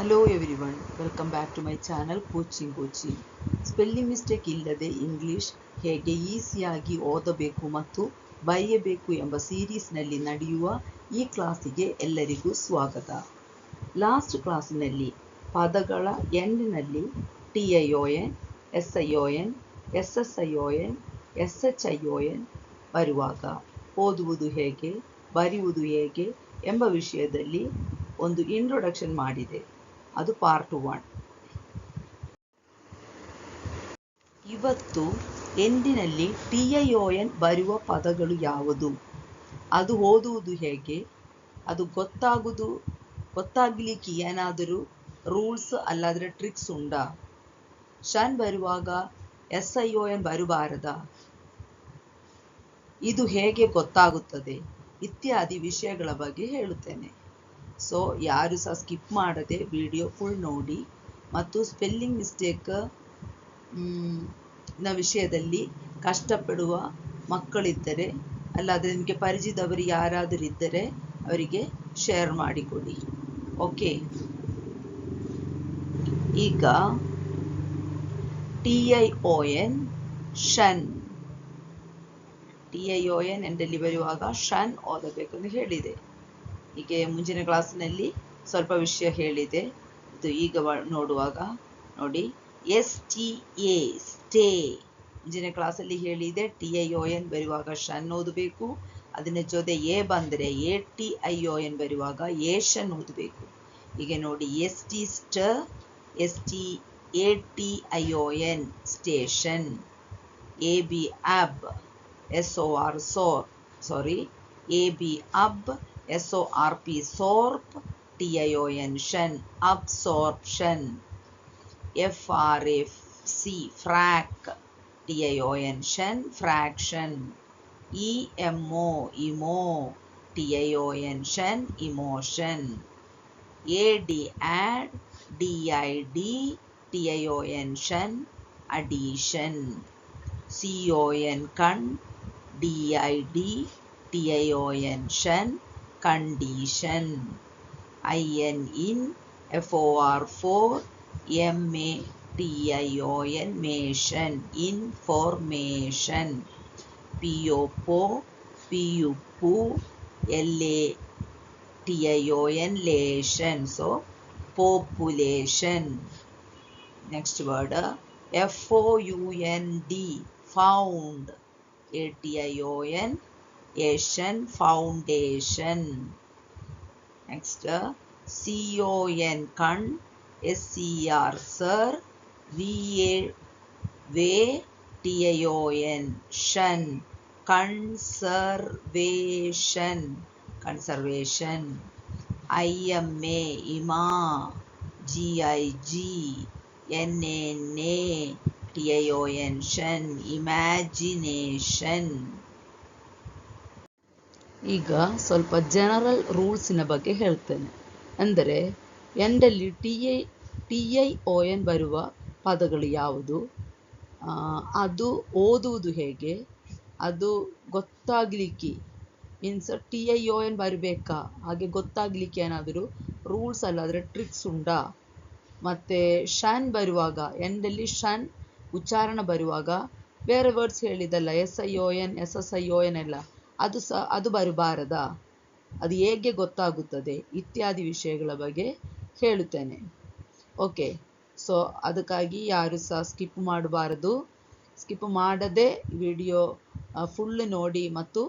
Hello everyone, welcome back to my channel coaching. Spelling mistake ಇಲ್ಲದೆ English ಹೇಗೆ ಈಸಿಯಾಗಿ ಓದಬೇಕು ಮತ್ತು ಬರೆಯಬೇಕು ಎಂಬ ಸೀರೀಸ್ನಲ್ಲಿ ನಡೆಯುವ ಈ ಕ್ಲಾಸಿಗೆ ಎಲ್ಲರಿಗೂ ಸ್ವಾಗತ. ಲಾಸ್ಟ್ ಕ್ಲಾಸಿನಲ್ಲಿ ಪದಗಳ ಎಂಡ್ನಲ್ಲಿ TION, SION, SSION, SHION ಬರುವಾಗ ಓದುವುದು ಹೇಗೆ, ಬರೆಯುವುದು ಹೇಗೆ ಎಂಬ ವಿಷಯದಲ್ಲಿ ಒಂದು ಇಂಟ್ರೊಡಕ್ಷನ್ ಮಾಡಿದೆ. ಅದು ಪಾರ್ಟ್ 1. ಇವತ್ತು ಎಂಡಿನಲ್ಲಿ TION ಬರುವ ಪದಗಳು ಯಾವುದು, ಅದು ಓದುವುದು ಹೇಗೆ, ಅದು ಗೊತ್ತಾಗಲಿಕ್ಕೆ ಏನಾದರೂ ರೂಲ್ಸ್ ಅಲ್ಲಾದರೆ ಟ್ರಿಕ್ಸ್ ಉಂಟಾ, ಶನ್ ಬರುವಾಗ SION ಬರಬಾರದಾ, ಇದು ಹೇಗೆ ಗೊತ್ತಾಗುತ್ತದೆ ಇತ್ಯಾದಿ ವಿಷಯಗಳ ಬಗ್ಗೆ ಹೇಳುತ್ತೇನೆ. ಸೊ ಯಾರು ಸಹ ಸ್ಕಿಪ್ ಮಾಡದೆ ವಿಡಿಯೋ ಫುಲ್ ನೋಡಿ ಮತ್ತು ಸ್ಪೆಲ್ಲಿಂಗ್ ಮಿಸ್ಟೇಕ್ ನ ವಿಷಯದಲ್ಲಿ ಕಷ್ಟಪಡುವ ಮಕ್ಕಳಿದ್ದರೆ ಅಲ್ಲಾದರೆ ನಿಮಗೆ ಪರಿಚಿತವರು ಯಾರಾದರೂ ಇದ್ದರೆ ಅವರಿಗೆ ಶೇರ್ ಮಾಡಿಕೊಡಿ. ಓಕೆ, ಈಗ TION ಶನ್, TION ಎಂದಲ್ಲಿ ಬರುವಾಗ ಶನ್ ಓದಬೇಕೆಂದು ಹೇಳಿದೆ. ಹೀಗೆ ಮುಂಚಿನ ಕ್ಲಾಸಿನಲ್ಲಿ ಸ್ವಲ್ಪ ವಿಷಯ ಹೇಳಿದೆ. ಇದು ಈಗ ನೋಡುವಾಗ ನೋಡಿ, STA ಸ್ಟೇ, ಮುಂಚಿನ ಕ್ಲಾಸಲ್ಲಿ ಹೇಳಿದೆ. TION ಬರುವಾಗ ಶನ್ ಓದಬೇಕು, ಅದನ್ನ ಜೊತೆ ಎ ಬಂದರೆ ATION ಬರುವಾಗ ಏಷನ್ ಓದಬೇಕು. ಹೀಗೆ ನೋಡಿ, ST sta, ATION station, AB ab, SOR sor, AB ab, SORP sorp, TION tion, absorption, FRAC frac, TION tion, fraction, EMO emo, TION tion, emotion, AD ad, DID, TION tion, addition, CON con, DID, TION tion, condition, IN in, FOR for, MATION mation, information, PO po, PU pu, LATION lation, so population. Next word FOUND found, ATION ation, foundation. Next CON con, SER ser, VA va, TION ಷನ್, conservation, conservation, IMA ima, GIG, NNA, TION tion, imagination. ಈಗ ಸ್ವಲ್ಪ general ರೂಲ್ಸಿನ ಬಗ್ಗೆ ಹೇಳ್ತೇನೆ. ಅಂದರೆ ಎಂಡಲ್ಲಿ TION ಬರುವ ಪದಗಳು ಯಾವುದು, ಅದು ಓದುವುದು ಹೇಗೆ, ಅದು ಗೊತ್ತಾಗಲಿಕ್ಕೆ ಮೀನ್ಸ್ TION ಬರಬೇಕಾ, ಹಾಗೆ ಗೊತ್ತಾಗಲಿಕ್ಕೆ ಏನಾದರೂ ರೂಲ್ಸ್ ಅಲ್ಲಾದರೆ ಟ್ರಿಕ್ಸ್ ಉಂಟಾ, ಮತ್ತು ಶನ್ ಬರುವಾಗ ಎಂಡಲ್ಲಿ ಶನ್ ಉಚ್ಚಾರಣ ಬರುವಾಗ ಬೇರೆ ವರ್ಡ್ಸ್ ಹೇಳಿದಲ್ಲ, SION SSION ಎಲ್ಲ, ಅದು ಬರಬಾರದಾ, ಅದು ಹೇಗೆ ಗೊತ್ತಾಗುತ್ತದೆ ಇತ್ಯಾದಿ ವಿಷಯಗಳ ಬಗ್ಗೆ ಹೇಳುತ್ತೇನೆ. ಓಕೆ, ಸೊ ಅದಕ್ಕಾಗಿ ಯಾರು ಸಹ ಸ್ಕಿಪ್ ಮಾಡಬಾರದು. ಸ್ಕಿಪ್ ಮಾಡದೆ ವಿಡಿಯೋ ಫುಲ್ ನೋಡಿ ಮತ್ತು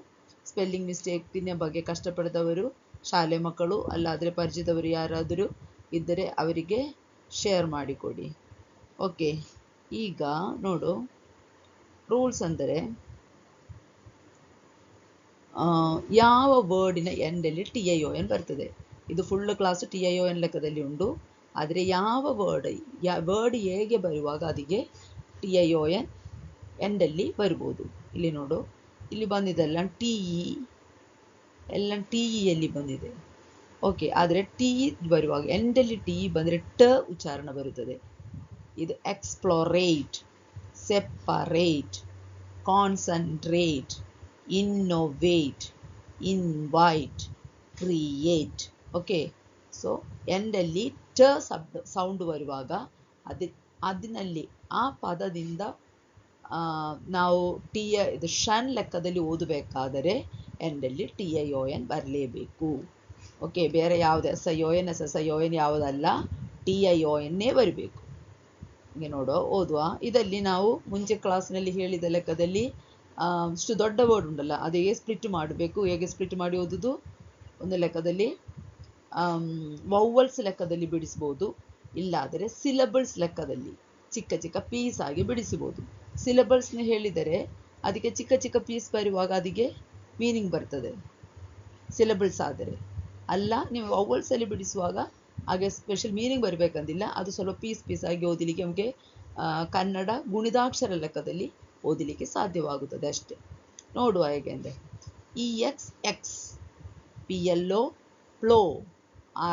ಸ್ಪೆಲ್ಲಿಂಗ್ ಮಿಸ್ಟೇಕಿನ ಬಗ್ಗೆ ಕಷ್ಟಪಡಿದವರು, ಶಾಲೆ ಮಕ್ಕಳು ಅಲ್ಲಾದರೆ ಪರಿಚಿತವರು ಯಾರಾದರೂ ಇದ್ದರೆ ಅವರಿಗೆ ಶೇರ್ ಮಾಡಿಕೊಡಿ. ಓಕೆ, ಈಗ ನೋಡು, ರೂಲ್ಸ್ ಅಂದರೆ ಯಾವ ವರ್ಡಿನ ಎಂಡಲ್ಲಿ TION ಬರ್ತದೆ. ಇದು ಫುಲ್ ಕ್ಲಾಸು TION ಲೆಕ್ಕದಲ್ಲಿ ಉಂಟು. ಆದರೆ ಯಾವ ವರ್ಡ್ ಹೇಗೆ ಬರುವಾಗ ಅದಕ್ಕೆ TION ಎಂಡಲ್ಲಿ ಬರ್ಬೋದು. ಇಲ್ಲಿ ನೋಡು, ಇಲ್ಲಿ ಬಂದಿದೆಲ್ಲ ಎಲ್ಲ TEಯಲ್ಲಿ ಬಂದಿದೆ. ಓಕೆ, ಆದರೆ TE ಬರುವಾಗ ಎಂಡಲ್ಲಿ TE ಬಂದರೆ ಟ ಉಚ್ಚಾರಣ ಬರುತ್ತದೆ. ಇದು explorate, separate, concentrate, innovate, invite, create. Okay, so ಎಂಡಲ್ಲಿ ಟ ಸೌಂಡ್ ಬರುವಾಗ ಅದರಲ್ಲಿ ಆ ಪದದಿಂದ ನಾವು ಇದು ಷನ್ ಲೆಕ್ಕದಲ್ಲಿ ಓದಬೇಕಾದರೆ ಎಂಡಲ್ಲಿ TION ಬರಲೇಬೇಕು. ಓಕೆ, ಬೇರೆ ಯಾವುದೇ SION SSION ಯಾವುದಲ್ಲ, TION ಬರಬೇಕು. ಹೀಗೆ ನೋಡೋ ಓದುವ. ಇದರಲ್ಲಿ ನಾವು ಮುಂಚೆ ಕ್ಲಾಸ್ನಲ್ಲಿ ಹೇಳಿದ ಲೆಕ್ಕದಲ್ಲಿ ಇಷ್ಟು ದೊಡ್ಡ ವರ್ಡ್ ಉಂಟಲ್ಲ, ಅದು ಹೇಗೆ ಸ್ಪ್ಲಿಟ್ ಮಾಡಬೇಕು, ಹೇಗೆ ಸ್ಪ್ಲಿಟ್ ಮಾಡಿ ಓದುದು. ಒಂದು ಲೆಕ್ಕದಲ್ಲಿ ವೌವಲ್ಸ್ ಲೆಕ್ಕದಲ್ಲಿ ಬಿಡಿಸ್ಬೋದು, ಇಲ್ಲಾದರೆ ಸಿಲಬಲ್ಸ್ ಲೆಕ್ಕದಲ್ಲಿ ಚಿಕ್ಕ ಚಿಕ್ಕ ಪೀಸ್ ಆಗಿ ಬಿಡಿಸಬಹುದು. ಸಿಲಬಲ್ಸ್ನ ಹೇಳಿದರೆ ಅದಕ್ಕೆ ಚಿಕ್ಕ ಚಿಕ್ಕ ಪೀಸ್ ಬರುವಾಗ ಅದಕ್ಕೆ ಮೀನಿಂಗ್ ಬರ್ತದೆ. ಸಿಲಬಲ್ಸ್ ಆದರೆ ಅಲ್ಲ, ನೀವು ವೌವಲ್ಸಲ್ಲಿ ಬಿಡಿಸುವಾಗ ಹಾಗೆ ಸ್ಪೆಷಲ್ ಮೀನಿಂಗ್ ಬರಬೇಕಂತಿಲ್ಲ. ಅದು ಸ್ವಲ್ಪ ಪೀಸ್ ಆಗಿ ಓದಲಿಕ್ಕೆ ನಮಗೆ ಕನ್ನಡ ಗುಣಿತಾಕ್ಷರ ಲೆಕ್ಕದಲ್ಲಿ ಓದಲಿಕ್ಕೆ ಸಾಧ್ಯವಾಗುತ್ತದೆ ಅಷ್ಟೇ. ನೋಡುವ ಹೇಗೆ ಅಂದರೆ EXX, PLO plo,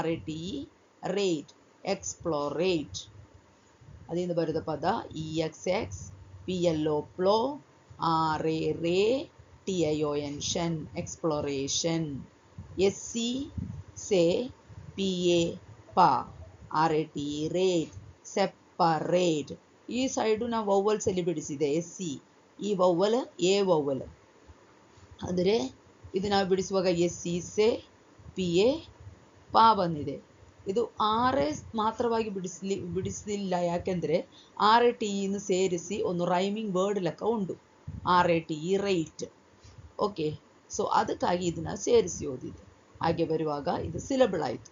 RATE rate, explorate. ಅದರಿಂದ ಬರೆದ ಪದ EXX, PLO plo, RA TION tion, exploration. SC se, PA pa, RATE rate, separate. ಈ ಸೈಡು ನಾವು ವೌವಲ್ಸ್ ಅಲ್ಲಿ ಬಿಡಿಸಿದೆ SC. ಈ ವೌವಲ್ ಎ ವೌವಲ್, ಅಂದರೆ ಇದು ನಾವು ಬಿಡಿಸುವಾಗ SC ಸೆ, PA ಪಾ ಬಂದಿದೆ. ಇದು RA ಮಾತ್ರವಾಗಿ ಬಿಡಿಸಲಿಲ್ಲ, ಯಾಕೆಂದರೆ RATE ಸೇರಿಸಿ ಒಂದು ರೈಮಿಂಗ್ ವರ್ಡ್ ಲೆಕ್ಕ ಉಂಟು, RATE ರೈಟ್. ಓಕೆ, ಸೊ ಅದಕ್ಕಾಗಿ ಇದನ್ನ ಸೇರಿಸಿ ಓದಿದೆ. ಹಾಗೆ ಬರುವಾಗ ಇದು ಸಿಲಬಲ್ ಆಯಿತು,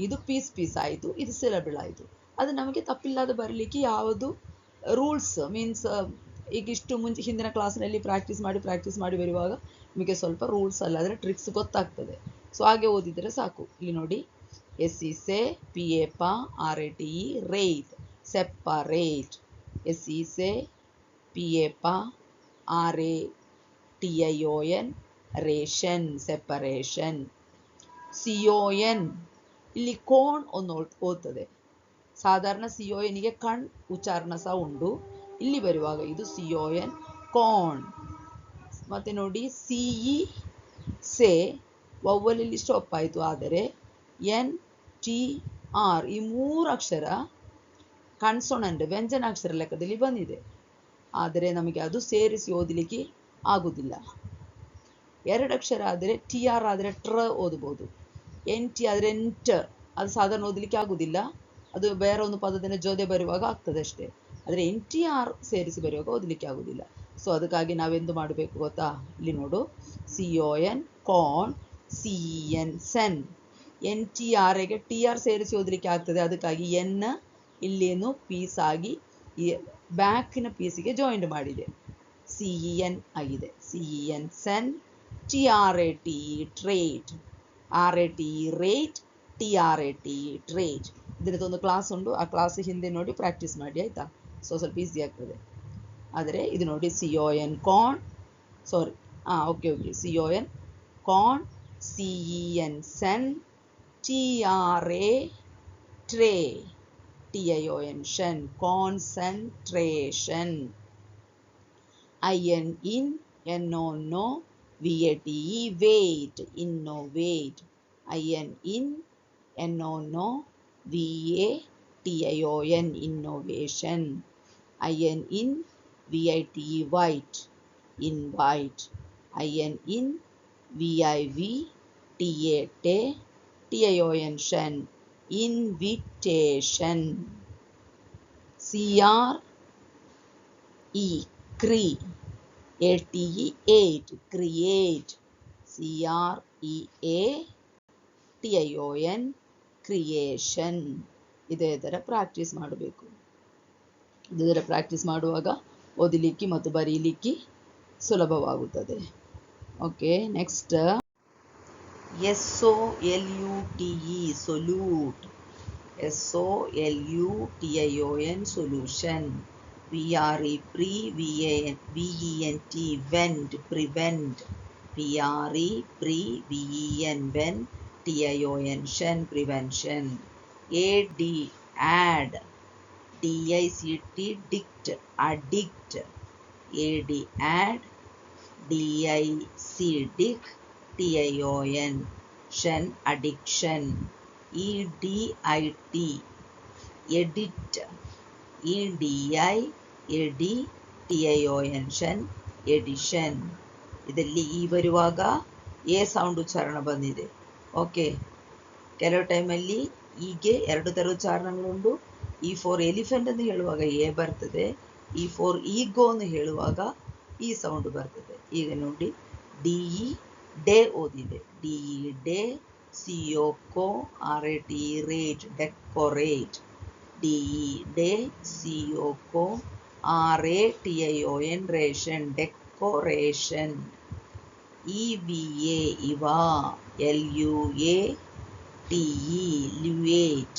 ಇದು ಪೀಸ್ ಆಯಿತು, ಇದು ಸಿಲಬಲ್ ಆಯಿತು. ಅದು ನಮಗೆ ತಪ್ಪಿಲ್ಲದೆ ಬರಲಿಕ್ಕೆ ಯಾವುದು ರೂಲ್ಸ್ ಮೀನ್ಸ್ ಈಗ ಇಷ್ಟು ಮುಂಚೆ ಹಿಂದಿನ ಕ್ಲಾಸ್ನಲ್ಲಿ ಪ್ರಾಕ್ಟೀಸ್ ಮಾಡಿ ಬರುವಾಗ ನಿಮಗೆ ಸ್ವಲ್ಪ ರೂಲ್ಸ್ ಅಲ್ಲಾದರೆ ಟ್ರಿಕ್ಸ್ ಗೊತ್ತಾಗ್ತದೆ. ಸೊ ಹಾಗೆ ಓದಿದರೆ ಸಾಕು. ಇಲ್ಲಿ ನೋಡಿ, SC se, PA pa, RATE rate, separate. SC se, PA ಪಾ, RATION ರೇಷನ್, ಸೆಪರೇಷನ್. CON, ಇಲ್ಲಿ ಕೋನ್ ಒಂದು ಓದ್ತದೆ. ಸಾಧಾರಣ CON ಗೆ ಕಣ್ ಉಚ್ಚಾರಣ ಸಹ ಉಂಟು. ಇಲ್ಲಿ ಬರುವಾಗ ಇದು CON ಕೋನ್. ಮತ್ತೆ ನೋಡಿ CE ಸೆ, ವೌವಲಲ್ಲಿ ಸ್ಟಾಪ್ ಆಯಿತು, ಆದರೆ NTR ಈ 3 ಅಕ್ಷರ ಕನ್ಸೋನೆಂಟ್ ವ್ಯಂಜನಾಕ್ಷರ ಲೆಕ್ಕದಲ್ಲಿ ಬಂದಿದೆ. ಆದರೆ ನಮಗೆ ಅದು ಸೇರಿಸಿ ಓದಲಿಕ್ಕೆ ಆಗುವುದಿಲ್ಲ. 2 ಅಕ್ಷರ ಆದರೆ TR ಆದರೆ ಟ್ರ ಓದಬಹುದು, NT ಆದರೆ ಎಂಟ್, ಅದು ಸಾಧಾರಣ ಓದಲಿಕ್ಕೆ ಆಗುವುದಿಲ್ಲ. ಅದು ಬೇರೆ ಒಂದು ಪದದಿಂದ ಜೊತೆ ಬರುವಾಗ ಆಗ್ತದೆ ಅಷ್ಟೇ, ಆದರೆ NTR ಸೇರಿಸಿ ಬರುವಾಗ ಓದಲಿಕ್ಕೆ ಆಗುವುದಿಲ್ಲ. ಸೊ ಅದಕ್ಕಾಗಿ ನಾವೆಂದು ಮಾಡಬೇಕು ಗೊತ್ತಾ, ಇಲ್ಲಿ ನೋಡು, CON ಕಾನ್, CEN ಸೆನ್. NTRಗೆ TR ಸೇರಿಸಿ ಓದಲಿಕ್ಕೆ ಆಗ್ತದೆ, ಅದಕ್ಕಾಗಿ ಎನ್ ಇಲ್ಲೇನು ಪೀಸ್ ಆಗಿ ಈ ಬ್ಯಾಕಿನ ಪೀಸಿಗೆ ಜಾಯಿಂಟ್ ಮಾಡಿದೆ, CEN ಆಗಿದೆ. CEN cen, TRATE trate, RATE rate, TRATE trate. ಇದರದೊಂದು ಕ್ಲಾಸ್ ಉಂಟು, ಆ ಕ್ಲಾಸ್ ಹಿಂದೆ ನೋಡಿ ಪ್ರಾಕ್ಟೀಸ್ ಮಾಡಿ ಆಯಿತಾ. ಸೊ ಸ್ವಲ್ಪ ಈಸಿ ಆಗ್ತದೆ. ಆದರೆ ಇದು ನೋಡಿ CON con, sorry okay CON con, CEN cen, TRA tra, TION tion, concentration. IN in, NO no, VATE vate, innovate. IN in, NO no, VATION innovation. IN in, VITE vite, invite. IN in, VIV TA ta, TION tion, invitation. CRE cre, ATE ate, create. CREA TION creation. ಇದೇ ಥರ practice ಮಾಡಬೇಕು. ಇದೇ ಥರ practice ಮಾಡುವಾಗ ಓದಲಿಕ್ಕೆ ಮತ್ತು ಬರೀಲಿಕ್ಕೆ ಸುಲಭವಾಗುತ್ತದೆ. Okay, next SOLUTE solute, SOLUTION solution. PRE pre, VENT vent, prevent. PRE pre, VEN ven, TION tion, prevention. AD ad, DICT dict, addict. AD ad, DIC dic, TION tion, addiction. EDIT, edit, EDIADTION, edition. ಇದರಲ್ಲಿ ಈ ಬರುವಾಗ A sound ಉಚ್ಚಾರಣ ಬಂದಿದೆ. Okay, ಕೆಲವು ಟೈಮಲ್ಲಿ ಹೀಗೆ ಎರಡು ಥರ ಉಚ್ಚಾರಣೆಗಳುಂಟು. ಈ ಫಾರ್ ಎಲಿಫೆಂಟ್ ಅಂತ ಹೇಳುವಾಗ ಎ ಬರ್ತದೆ, ಈ ಫಾರ್ ಈಗೋ ಅಂತ ಹೇಳುವಾಗ ಈ ಸೌಂಡ್ ಬರ್ತದೆ. ಈಗ ನೋಡಿ, DE ಡೇ ಓದಿದೆ, DE day, CO RAT rate, decorate, DE day, CO RATION ration, decoration. EVA ಇವಾ, LUATE ಲ್ಯುಯೇಟ್,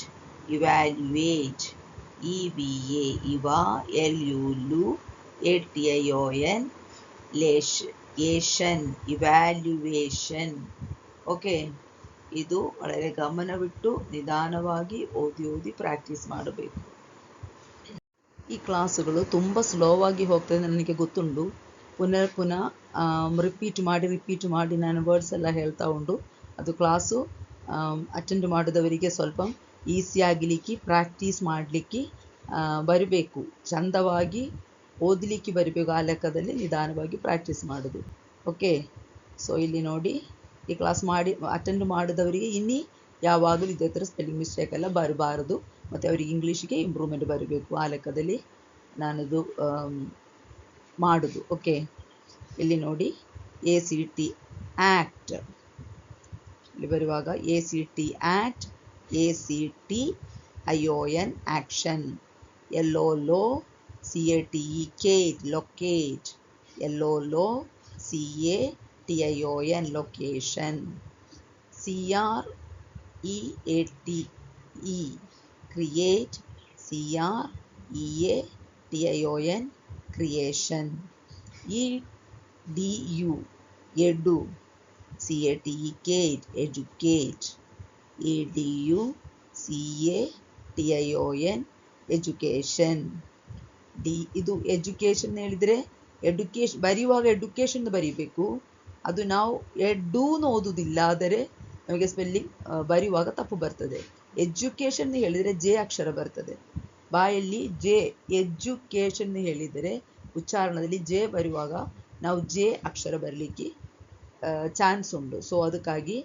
ಇವ್ಯಾಲ್ಯುಯೇಟ್, EVA ಇವಾ, LULUATION ಲೇಷನ್, ಇವ್ಯಾಲ್ಯುವೇಷನ್. ಓಕೆ, ಇದು ಒಳ್ಳೆ ಗಮನವಿಟ್ಟು ನಿಧಾನವಾಗಿ ಓದಿ ಪ್ರಾಕ್ಟೀಸ್ ಮಾಡಬೇಕು. ಈ ಕ್ಲಾಸುಗಳು ತುಂಬ ಸ್ಲೋವಾಗಿ ಹೋಗ್ತದೆ ನನಗೆ ಗೊತ್ತುಂಟು. ಪುನಃ ರಿಪೀಟ್ ಮಾಡಿ ನಾನು ವರ್ಡ್ಸ್ ಎಲ್ಲ ಹೇಳ್ತಾ ಉಂಟು. ಅದು ಕ್ಲಾಸು ಅಟೆಂಡ್ ಮಾಡಿದವರಿಗೆ ಸ್ವಲ್ಪ ಈಸಿ ಆಗಲಿಕ್ಕೆ, ಪ್ರಾಕ್ಟೀಸ್ ಮಾಡಲಿಕ್ಕೆ ಬರಬೇಕು, ಚಂದವಾಗಿ ಓದಲಿಕ್ಕೆ ಬರಬೇಕು. ಆ ಲೆಕ್ಕದಲ್ಲಿ ನಿಧಾನವಾಗಿ ಪ್ರಾಕ್ಟೀಸ್ ಮಾಡೋದು. ಓಕೆ, ಸೊ ಇಲ್ಲಿ ನೋಡಿ, ಈ ಕ್ಲಾಸ್ ಅಟೆಂಡ್ ಮಾಡಿದವರಿಗೆ ಇನ್ನಿ ಯಾವಾಗಲೂ ಇದೇ ಥರ ಸ್ಪೆಲ್ಲಿಂಗ್ ಮಿಸ್ಟೇಕ್ ಎಲ್ಲ ಬರಬಾರದು, ಮತ್ತು ಅವರಿಗೆ ಇಂಗ್ಲೀಷಿಗೆ ಇಂಪ್ರೂವ್ಮೆಂಟ್ ಬರಬೇಕು. ಆ ಲೆಕ್ಕದಲ್ಲಿ ನಾನದು ಮಾಡೋದು. ಓಕೆ, ಇಲ್ಲಿ ನೋಡಿ, ACT ಆ್ಯಕ್ಟ್, ಇಲ್ಲಿ ಬರುವಾಗ ACT act, ACTION action, LOLO CATE Kate, locate, LOLO CATION location, CREATE create, CREATION creation, EDU ಎಡು, CATE Kate, educate, EDU CATION education. ಇದು ಎಜುಕೇಷನ್ ಹೇಳಿದರೆ ಎಡುಕೇಶನ್ ಬರೆಯುವಾಗ ಎಡುಕೇಷನ್ ಬರೀಬೇಕು. ಅದು ನಾವು ಎಡೂನು ಓದುವುದಿಲ್ಲ, ಆದರೆ ನಮಗೆ ಸ್ಪೆಲ್ಲಿಂಗ್ ಬರೆಯುವಾಗ ತಪ್ಪು ಬರ್ತದೆ. ಎಜುಕೇಷನ್ ಹೇಳಿದರೆ ಜೆ ಅಕ್ಷರ ಬರ್ತದೆ. ಬಾಯಲ್ಲಿ ಜೆ, ಎಜುಕೇಷನ್ ಹೇಳಿದರೆ ಉಚ್ಚಾರಣದಲ್ಲಿ ಜೆ ಬರುವಾಗ ನಾವು ಜೆ ಅಕ್ಷರ ಬರಲಿಕ್ಕೆ ಚಾನ್ಸ್ ಉಂಟು. ಸೊ ಅದಕ್ಕಾಗಿ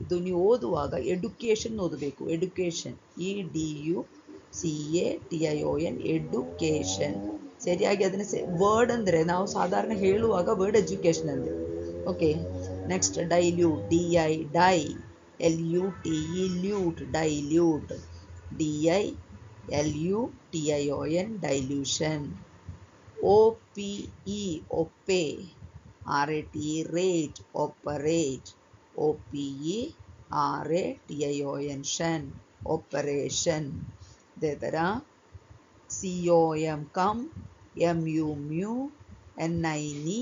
ಇದು ನೀವು ಓದುವಾಗ ಎಡುಕೇಷನ್ ಓದಬೇಕು. ಎಡುಕೇಷನ್, EDUCATION ಎಡುಕೇಷನ್. ಸರಿಯಾಗಿ ಅದನ್ನು ವರ್ಡ್ ಅಂದರೆ ನಾವು ಸಾಧಾರಣ ಹೇಳುವಾಗ ವರ್ಡ್ ಎಜುಕೇಷನ್ ಅಂದರೆ. Okay, next dilute, DI di, LUTE lute, dilute, DILUTION dilution, OPE ope, RAT rate, operate, OPE RATION tion, operation. ಇದೇ ಥರ COM com, MU mu, NINE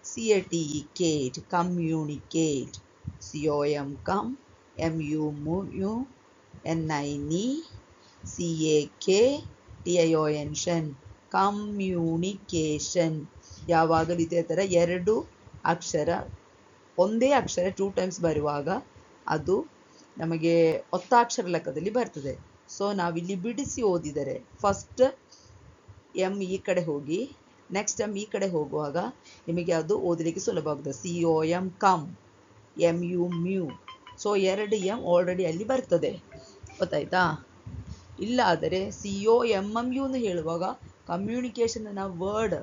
CATE cate, communicate, COM com, MU mu, NINE CAKTION tion, communication. ಯಾವಾಗಲೂ ಇದೇ ಥರ ಎರಡು ಅಕ್ಷರ, ಒಂದೇ ಅಕ್ಷರ 2 times ಬರುವಾಗ ಅದು ನಮಗೆ ಒತ್ತಾಕ್ಷರ ಲೆಕ್ಕದಲ್ಲಿ ಬರ್ತದೆ. ಸೊ ನಾವಿಲ್ಲಿ ಬಿಡಿಸಿ ಓದಿದರೆ ಫಸ್ಟ್ M ಈ ಕಡೆ ಹೋಗಿ ನೆಕ್ಸ್ಟ್ M ಈ ಕಡೆ ಹೋಗುವಾಗ ನಿಮಗೆ ಅದು ಓದಲಿಕ್ಕೆ ಸುಲಭವಾಗ್ತದೆ. COM com, MU mu. So 2 M already ಅಲ್ಲಿ ಬರ್ತದೆ, ಗೊತ್ತಾಯ್ತಾ? ಇಲ್ಲಾದರೆ COMMU ಅಂತ ಹೇಳುವಾಗ ಕಮ್ಯುನಿಕೇಷನ್ ನಾವು ವರ್ಡ್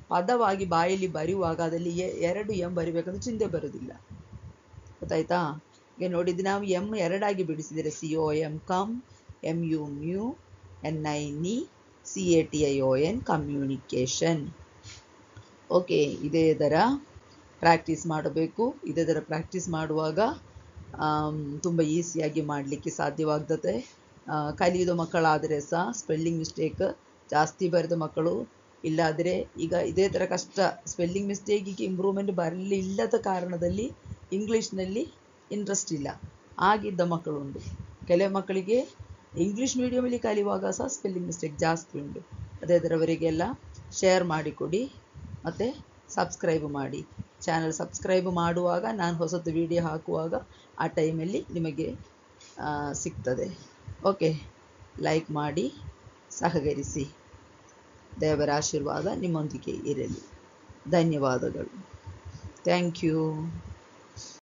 ಪದವಾಗಿ ಬಾಯಲ್ಲಿ ಬರೆಯುವಾಗ ಅದರಲ್ಲಿ 2 M ಬರಿಬೇಕಂದ್ರೆ ಚಿಂತೆ ಬರೋದಿಲ್ಲ, ಗೊತ್ತಾಯ್ತಾ? ಈಗ ನೋಡಿದ್ದು ನಾವು M 2 ಬಿಡಿಸಿದರೆ COM com, MU mu, NINE CATION communication. Okay, ಇದೇ ಥರ ಪ್ರಾಕ್ಟೀಸ್ ಮಾಡಬೇಕು. ಇದೇ ಥರ ಪ್ರಾಕ್ಟೀಸ್ ಮಾಡುವಾಗ ತುಂಬ ಈಸಿಯಾಗಿ ಮಾಡಲಿಕ್ಕೆ ಸಾಧ್ಯವಾಗ್ತದೆ. ಕಲಿಯೋದ ಮಕ್ಕಳಾದರೆ ಸಹ ಸ್ಪೆಲ್ಲಿಂಗ್ ಮಿಸ್ಟೇಕ್ ಜಾಸ್ತಿ ಬರೆದ ಮಕ್ಕಳು, ಇಲ್ಲಾದರೆ ಈಗ ಇದೇ ಥರ ಕಷ್ಟ ಸ್ಪೆಲ್ಲಿಂಗ್ ಮಿಸ್ಟೇಕಿಗೆ ಇಂಪ್ರೂವ್ಮೆಂಟ್ ಬರಲಿಲ್ಲದ ಕಾರಣದಲ್ಲಿ ಇಂಗ್ಲೀಷ್ನಲ್ಲಿ ಇಂಟ್ರೆಸ್ಟ್ ಇಲ್ಲ ಆಗಿದ್ದ ಮಕ್ಕಳುಂಟು. ಕೆಲವು ಮಕ್ಕಳಿಗೆ ಇಂಗ್ಲೀಷ್ ಮೀಡಿಯಮಲ್ಲಿ ಕಲಿಯುವಾಗ ಸಹ ಸ್ಪೆಲ್ಲಿಂಗ್ ಮಿಸ್ಟೇಕ್ ಜಾಸ್ತಿ ಉಂಟು. ಅದೇ ಥರವರಿಗೆಲ್ಲ ಶೇರ್ ಮಾಡಿಕೊಡಿ ಮತ್ತು ಸಬ್ಸ್ಕ್ರೈಬ್ ಮಾಡಿ. ಚಾನಲ್ ಸಬ್ಸ್ಕ್ರೈಬ್ ಮಾಡುವಾಗ ನಾನು ಹೊಸತು ವಿಡಿಯೋ ಹಾಕುವಾಗ ಆ ಟೈಮಲ್ಲಿ ನಿಮಗೆ ಸಿಗ್ತದೆ. ಓಕೆ, ಲೈಕ್ ಮಾಡಿ ಸಹಕರಿಸಿ. ದೇವರ ಆಶೀರ್ವಾದ ನಿಮ್ಮೊಂದಿಗೆ ಇರಲಿ. ಧನ್ಯವಾದಗಳು. Thank you.